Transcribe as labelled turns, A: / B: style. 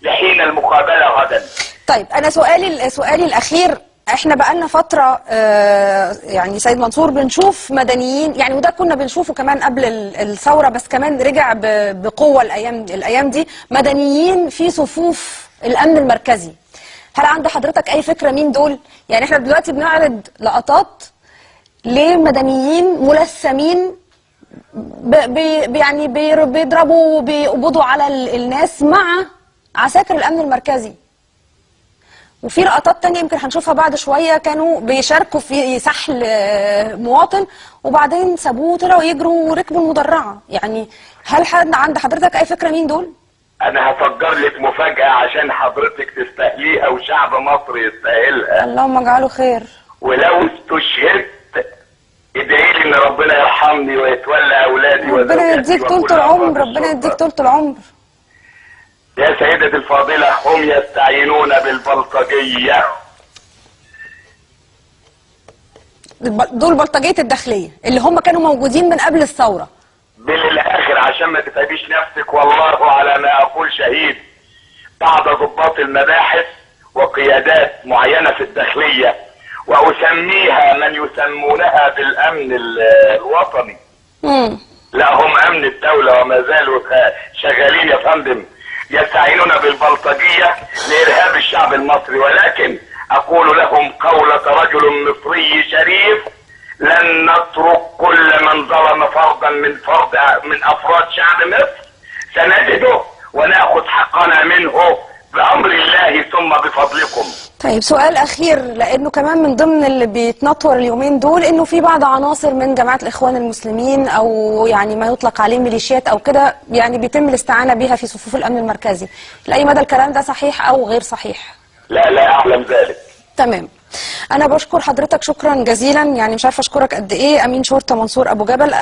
A: لحين المقابلة غدا.
B: طيب أنا سؤالي الأخير، احنا بقالنا فترة يعني سيد منصور بنشوف مدنيين، يعني وده كنا بنشوفه كمان قبل الثورة بس كمان رجع بقوة الأيام دي، مدنيين في صفوف الأمن المركزي. هل عند حضرتك أي فكرة مين دول؟ يعني احنا دلوقتي بنعرض لقطات لمدنيين ملثمين يعني بيضربوا وبيقبضوا على الناس مع عساكر الأمن المركزي. وفي لقطات تانية يمكن هنشوفها بعد شوية كانوا بيشاركوا في سحل مواطن وبعدين سابوه وطلعوا يجروا وركبوا المدرعة. يعني هل عند حضرتك أي فكرة مين دول؟
A: أنا هفجر لك مفاجأة عشان حضرتك تستاهليها وشعب مصر يستاهلها.
B: اللهم اجعله خير.
A: ولو استشهدت ادعي لي إن ربنا يرحمني ويتولى أولادي
B: ربنا يديك طولة العمر، ربنا يديك طولة العمر.
A: يا سيدتي الفاضلة، هم يستعينون بالبلطجية.
B: دول بلطجية الداخلية اللي هم كانوا موجودين من قبل الثورة.
A: بالآخر عشان ما تتعبيش نفسك، والله على ما أقول شهيد، بعض ضباط المباحث وقيادات معينة في الداخلية، وأسميها من يسمونها بالأمن الوطني. لا، هم أمن الدولة وما زالوا شغالين يا فندم، يستعينون بالبلطجية لإرهاب الشعب المصري. ولكن أقول لهم قولة رجل مصري شريف: لن نترك كل من ظلم فردا من أفراد شعب مصر، سنجده ونأخذ حقنا منه بأمر الله ثم بفضلكم.
B: طيب سؤال أخير، لأنه كمان من ضمن اللي بيتنطور اليومين دول إنه في بعض عناصر من جماعة الإخوان المسلمين أو يعني ما يطلق عليه ميليشيات أو كده، يعني بيتم الاستعانة بها في صفوف الأمن المركزي. لأي مدى الكلام ده صحيح أو غير صحيح؟
A: لا أعلم ذلك.
B: تمام. أنا بشكر حضرتك شكرا جزيلا، يعني مش عارفة أشكرك قد إيه. أمين شرطة منصور أبو جبل.